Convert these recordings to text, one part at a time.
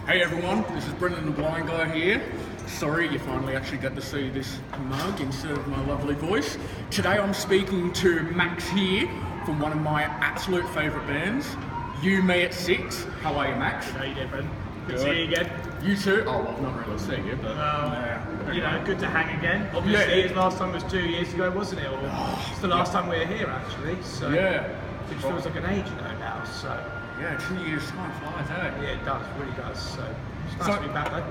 Hey everyone, this is Brendan the Blind Guy here. Sorry you finally actually got to see this mug instead of my lovely voice. Today I'm speaking to Max here from one of my absolute favourite bands, You, Me at 6. How are you, Max? How you doing, Brendan? Good to see you again. You too? Oh, well, not really see you, but... you know, good to hang again. Obviously, his last time was 2 years ago, wasn't it? Or it's the last time we were here, actually. So which feels like an age ago now, so... Yeah, 2 years time flies, eh? Yeah, it does, really does. So it's nice to be back, though.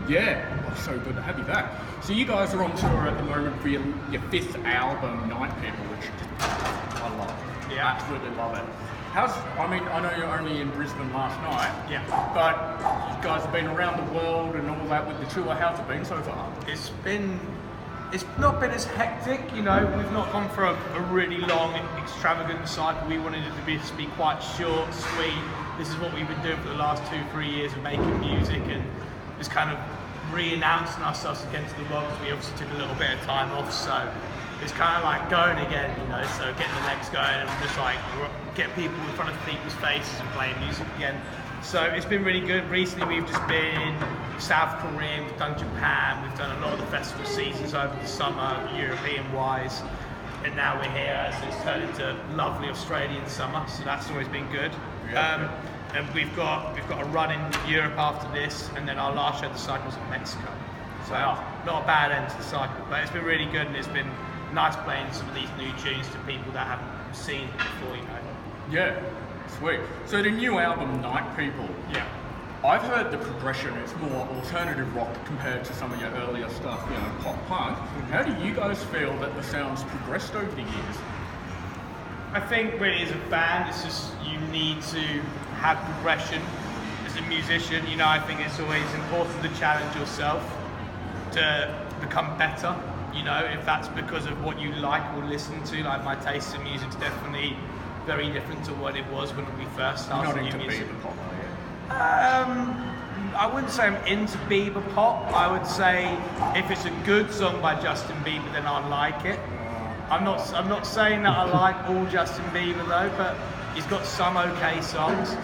Yeah, well, so good to have you back. So you guys are on tour at the moment for your fifth album, Night People, which I love. Yeah. Absolutely love it. I know you're only in Brisbane last night. Yeah. But you guys have been around the world and all that with the tour. How's it been so far? It's not been as hectic, you know. We've not gone for a really long, extravagant cycle. We wanted it to be quite short, sweet. This is what we've been doing for the last 2-3 years of making music and just kind of re-announcing ourselves again to the world, because we obviously took a little bit of time off, so it's kind of like going again, you know, so getting the legs going and just like get people in front of people's faces and playing music again. So it's been really good. Recently we've just been South Korea, we've done Japan, we've done a lot of the festival seasons over the summer, European-wise, and now we're here, so it's turned into lovely Australian summer, so that's always been good. And we've got a run in Europe after this, and then our last show of the cycle was in Mexico. So not a bad end to the cycle, but it's been really good, and it's been nice playing some of these new tunes to people that haven't seen it before, you know. Yeah, sweet. So the new album, Night People. Yeah. I've heard the progression, it's more alternative rock compared to some of your earlier stuff, you know, pop punk. How do you guys feel that the sound's progressed over the years? I think really as a band, it's just you need to have progression. As a musician, you know, I think it's always important to challenge yourself to become better. You know, if that's because of what you like or listen to, like my taste in music's definitely very different to what it was when we first started Not into music. Bieber pop, are you? I wouldn't say I'm into Bieber pop. I would say if it's a good song by Justin Bieber, then I like it. I'm not saying that I like all Justin Bieber though, but he's got some okay songs.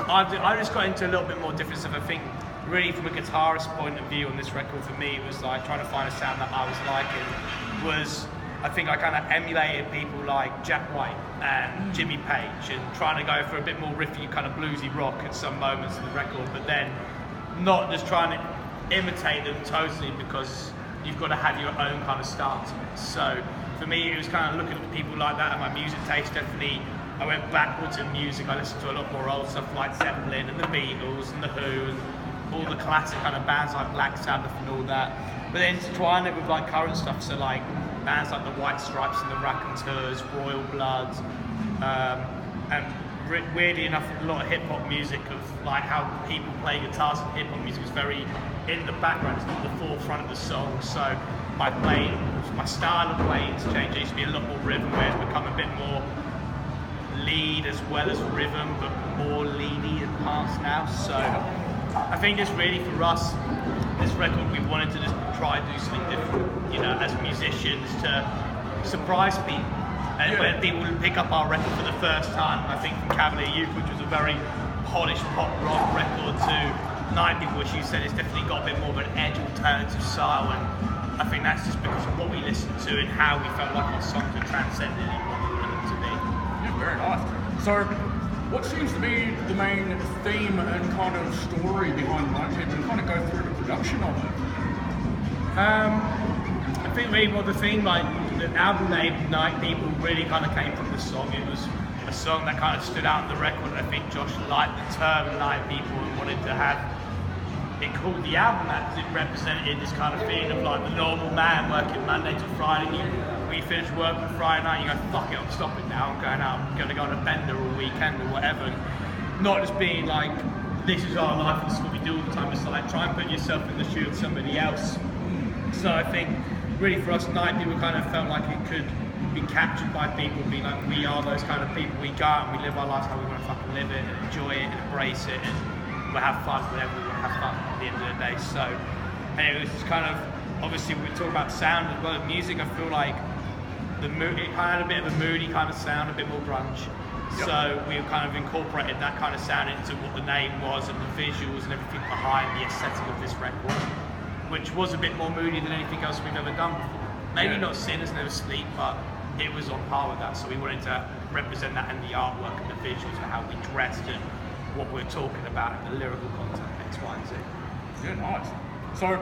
I just got into a little bit more different stuff. I think really from a guitarist point of view on this record, for me, it was like trying to find a sound that I was liking. I think I kind of emulated people like Jack White and Jimmy Page, and trying to go for a bit more riffy, kind of bluesy rock at some moments in the record, but then not just trying to imitate them totally, because you've got to have your own kind of style to it. So for me, it was kind of looking at people like that, and my music taste definitely, I went backwards in music. I listened to a lot more old stuff like Zeppelin and the Beatles and the Who and all the classic kind of bands like Black Sabbath and all that, but then intertwine it with like current stuff, so like bands like the White Stripes and the Raconteurs, Royal Bloods, and weirdly enough, a lot of hip-hop music of like how people play guitars and hip-hop music is very in the background, it's not the forefront of the song. So my style of playing has changed. It used to be a lot more rhythm, where it's become a bit more lead as well as rhythm, but more leady in parts now. So I think it's really for us, this record, we wanted to just try and do something different, you know, as musicians, to surprise people. And when people pick up our record for the first time, I think from Cavalier Youth, which was a very polished pop rock record, to Night People, which you said has definitely got a bit more of an edge alternative style, and I think that's just because of what we listened to and how we felt like our songs were transcending in what we wanted them to be. Yeah, very nice. So, what seems to be the main theme and kind of story behind Night People, and kind of go through the production of it? I think really the theme, like the album name Night People, really kind of came from the song. It was a song that kind of stood out on the record, and I think Josh liked the term Night People and wanted to have it called the album that, because it represented this kind of feeling of like the normal man working Monday to Friday. When you finish work on Friday night, you go, fuck it, I'm stopping now, I'm going out, I'm going to go on a bender or weekend or whatever. And not just being like, this is our life and this is what we do all the time. It's like, try and put yourself in the shoe of somebody else. So I think really for us, Night People kind of felt like it could be captured by people, being like, we are those kind of people. We go out and we live our lives how we want to fucking live it and enjoy it and embrace it, and we'll have fun whenever we want to have fun at the end of the day. So, and it was just kind of, obviously we talk about sound as well as music. I feel like it kind of had a bit of a moody kind of sound, a bit more grunge. Yep. So we kind of incorporated that kind of sound into what the name was and the visuals and everything behind the aesthetic of this record, which was a bit more moody than anything else we've ever done before. Maybe not Sinners Never Sleep, but it was on par with that. So we wanted to represent that in the artwork and the visuals and how we dressed and what we're talking about and the lyrical content, X, Y, and Z. Yeah, nice. So,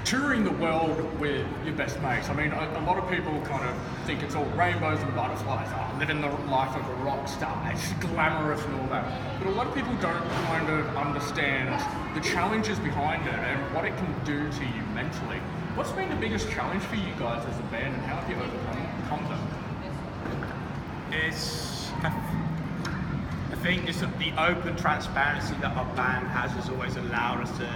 touring the world with your best mates, I mean, a lot of people kind of think it's all rainbows and butterflies, living the life of a rock star, it's glamorous and all that. But a lot of people don't kind of understand the challenges behind it and what it can do to you mentally. What's been the biggest challenge for you guys as a band and how have you overcome them? It's, I think just the open transparency that our band has always allowed us to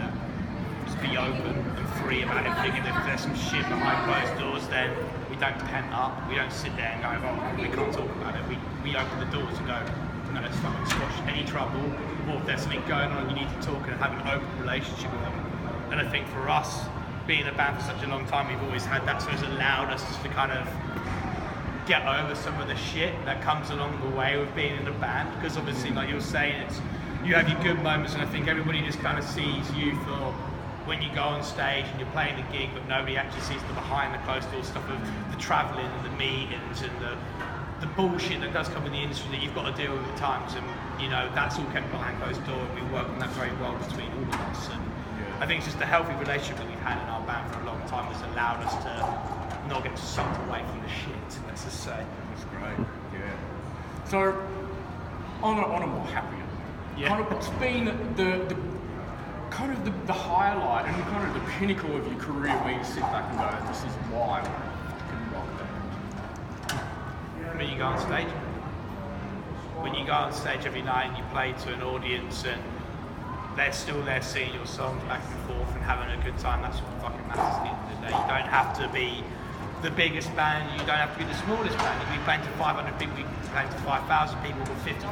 just be open and free about everything. And if there's some shit behind closed doors, then we don't pent up. We don't sit there and go, oh, we can't talk about it. We open the doors and go, no, let's fucking squash any trouble. Or if there's something going on, you need to talk and have an open relationship with them. And I think for us, being a band for such a long time, we've always had that, so it's allowed us to kind of get over some of the shit that comes along the way with being in a band. Because obviously, like you were saying, it's you have your good moments, and I think everybody just kind of sees you for when you go on stage and you're playing the gig, but nobody actually sees the behind the closed door stuff of the travelling and the meetings and the bullshit that does come in the industry that you've got to deal with at times. And you know, that's all kept behind closed door, and we work on that very well between all of us. And I think it's just the healthy relationship that we've had in our band for a long time has allowed us to not get sucked away from the shit, let's just say. That's great, yeah. So, on a more happier, kind of, it's been the kind of the highlight and kind of the pinnacle of your career where you sit back and go, this is why we're a fucking rock band. When you go on stage. When you go on stage every night and you play to an audience and they're still there singing your songs back and forth and having a good time, that's what fucking matters at the end of the day. You don't have to be the biggest band, you don't have to be the smallest band. If you're playing to 500 people, you can be playing to 5,000 people or 50,000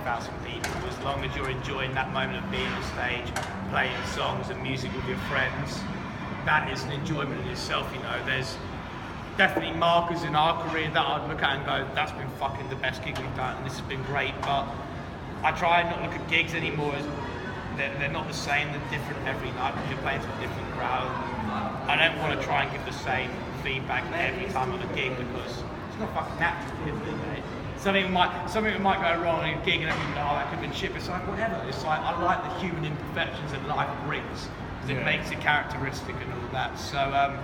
people. As long as you're enjoying that moment of being on stage, playing songs and music with your friends, that is an enjoyment in itself, you know. There's definitely markers in our career that I'd look at and go, that's been fucking the best gig we've done and this has been great, but I try and not look at gigs anymore as they're not the same, they're different every night because you're playing to a different crowd. I don't want to try and give the same feedback every time on a gig because it's not fucking natural, is it? Something might go wrong in a gig and everything, oh, that could have been shit. It's like, whatever. It's like, I like the human imperfections that life brings because it makes it characteristic and all that. So I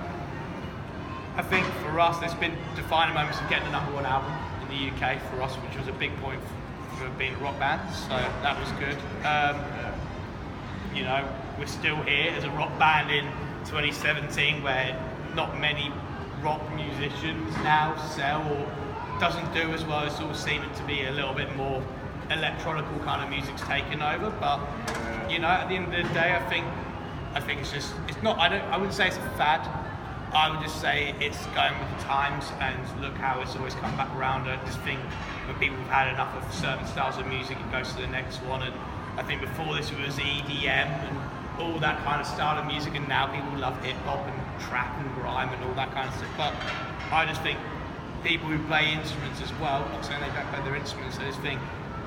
think for us, there's been defining moments of getting the #1 album in the UK for us, which was a big point for being a rock band. So that was good. You know, we're still here as a rock band in 2017 where not many rock musicians now sell or doesn't do as well. It's all seeming to be a little bit more electronical kind of music's taken over, but you know, at the end of the day, I think it's just, it's not, I wouldn't say it's a fad. I would just say it's going with the times, and look how it's always come back around. I just think when people have had enough of certain styles of music, it goes to the next one. And I think before this it was EDM and all that kind of style of music, and now people love hip hop and trap and grime and all that kind of stuff. But I just think people who play instruments as well, not saying they don't play their instruments, I just think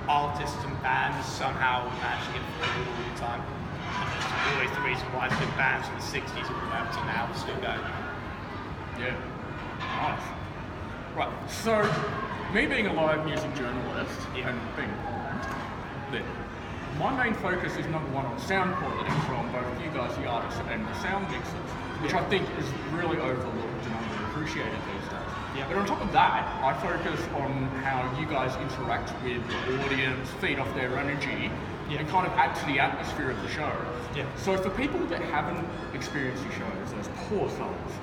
artists and bands somehow manage to get through all the time. And that's always the reason why it's been bands from the 60s all the way up to now still going. Yeah, nice. Right, so me being a live music journalist and being that my main focus is #1 on sound quality from both you guys, the artists, and the sound mixers, which I think is really overlooked and underappreciated these days. Yeah. But on top of that, I focus on how you guys interact with the audience, feed off their energy, and kind of add to the atmosphere of the show. Yeah. So for people that haven't experienced your shows, those poor souls,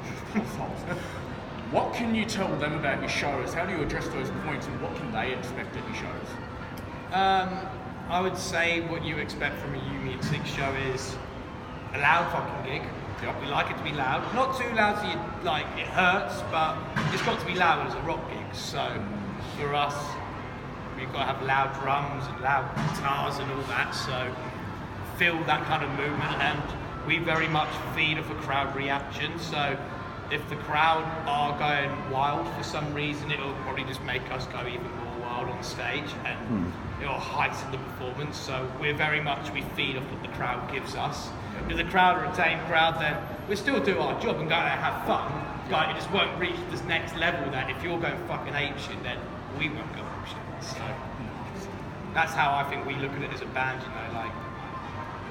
what can you tell them about your shows? How do you address those points, and what can they expect at your shows? I would say what you expect from a U-Music show is a loud fucking gig. Yep. We like it to be loud. Not too loud so it hurts, but it's got to be loud as a rock gig. So for us, we've got to have loud drums and loud guitars and all that. So feel that kind of movement, and we very much feed off a crowd reaction. So if the crowd are going wild for some reason, it'll probably just make us go even more wild. wild on stage and it will heighten the performance. So we feed off what the crowd gives us. If the crowd are a tame crowd, then we still do our job and go out and have fun. But it just won't reach this next level that if you're going fucking apeshit, then we won't go apeshit. So that's how I think we look at it as a band, you know, like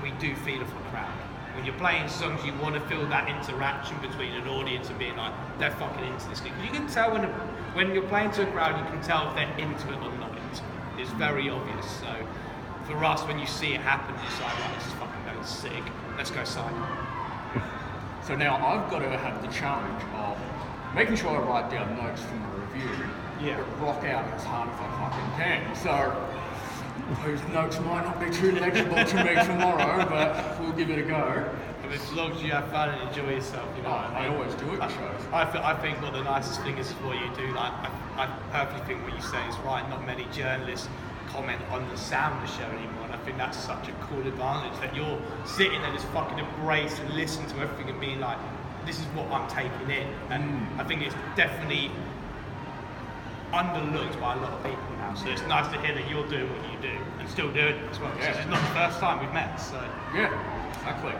we do feed off the crowd. When you're playing songs, you want to feel that interaction between an audience and being like, they're fucking into this. You can tell when you're playing to a crowd, you can tell if they're into it or not into it. It's very obvious. So for us, when you see it happen, it's like, right, this is fucking going sick. Let's go sign. So now I've got to have the challenge of making sure I write down notes from the review, but rock out as hard as I fucking can. So those notes might not be too legible to me tomorrow, but we'll give it a go. I mean, as long as you have fun and enjoy yourself, you know. I always do it at shows. I think what the nicest thing is what you do. Like, I perfectly think what you say is right. Not many journalists comment on the sound of the show anymore, and I think that's such a cool advantage that you're sitting there just fucking embrace and listen to everything and being like, this is what I'm taking in. And I think it's definitely underlooked by a lot of people now, so it's nice to hear that you're doing what you do and still doing it as well. Yeah. This is not the first time we've met, so yeah, exactly.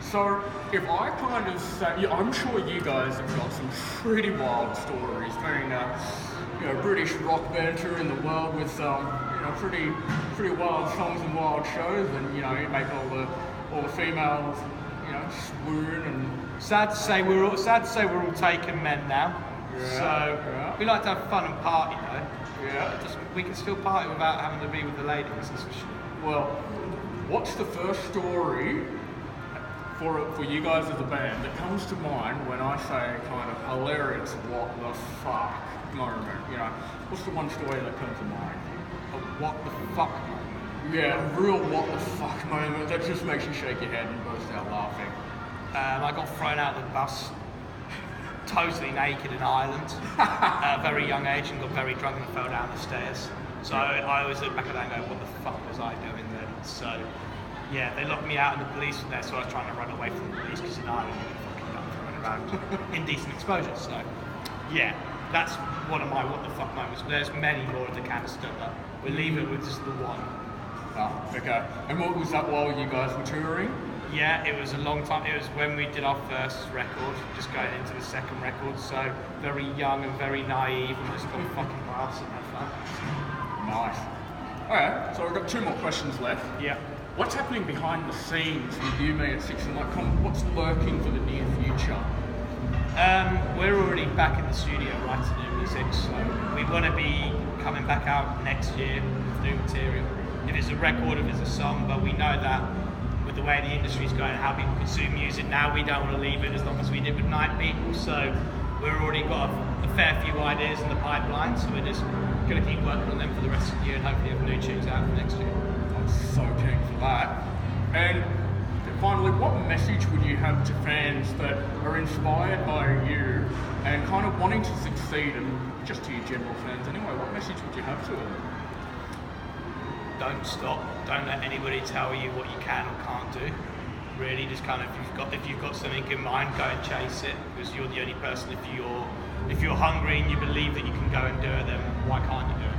So if I kind of say, I'm sure you guys have got some pretty wild stories, being a British rock band touring the world with pretty wild songs and wild shows, and you make all the females swoon. And sad to say we're all taken men now. So we like to have fun and party, though. Yeah. We can still party without having to be with the ladies, that's for sure. Well, what's the first story for you guys as a band that comes to mind when I say kind of hilarious what the fuck moment? What's the one story that comes to mind? A what the fuck moment? Yeah, a real what the fuck moment that just makes you shake your head and burst out laughing. I got thrown out of the bus totally naked in Ireland at a very young age and got very drunk and fell down the stairs. So I always look back at that and go, what the fuck was I doing then? So yeah, they locked me out and the police were there, so I was trying to run away from the police because in Ireland you're fucking done for running around indecent exposure. So yeah, that's one of my what the fuck moments. There's many more of the canister, but we'll leave it with just the one. Oh, okay. And what was that while you guys were touring? Yeah, it was a long time. It was when we did our first record, just going into the second record. So very young and very naive, and just got fucking laughs and had fun. Nice. Alright, so I've got two more questions left. Yeah. What's happening behind the scenes with you, me at Six, and what's lurking for the near future? We're already back in the studio writing new music, so we want to be coming back out next year with new material. If it's a record, if it's a song, but we know that with the way the industry's going and how people consume music now, we don't want to leave it as long as we did with Night People. So we've already got a fair few ideas in the pipeline, so we're just going to keep working on them for the rest of the year and hopefully have new tunes out for next year. I'm so keen for that. And finally, what message would you have to fans that are inspired by you and kind of wanting to succeed, and just to your general fans anyway, what message would you have to them? Don't stop. Don't let anybody tell you what you can or can't do. Really, just kind of if you've got something in mind, go and chase it, because you're the only person. If you're hungry and you believe that you can go and do it, then why can't you do it?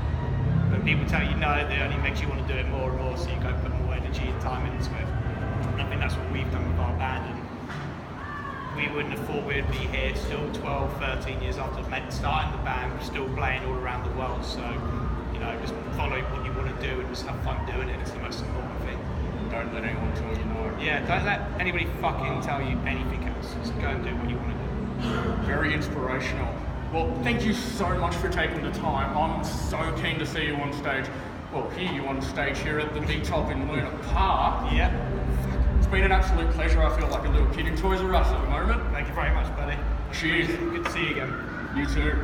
When people tell you no, it only makes you want to do it more and more, so you go put more energy and time into it. And I think that's what we've done with our band, and we wouldn't have thought we'd be here still 12, 13 years after starting the band, we're still playing all around the world. So just follow what you want to do and just have fun doing it. It's the most important thing. Don't let anyone tell you no. Yeah, don't let anybody fucking tell you anything else. Just go and do what you want to do. Very inspirational. Well, thank you so much for taking the time. I'm so keen to see you on stage. Well, hear you on stage here at the Big Top in Luna Park. Yeah. It's been an absolute pleasure. I feel like a little kid in Toys R Us at the moment. Thank you very much, buddy. Cheers. Good to see you again. You too.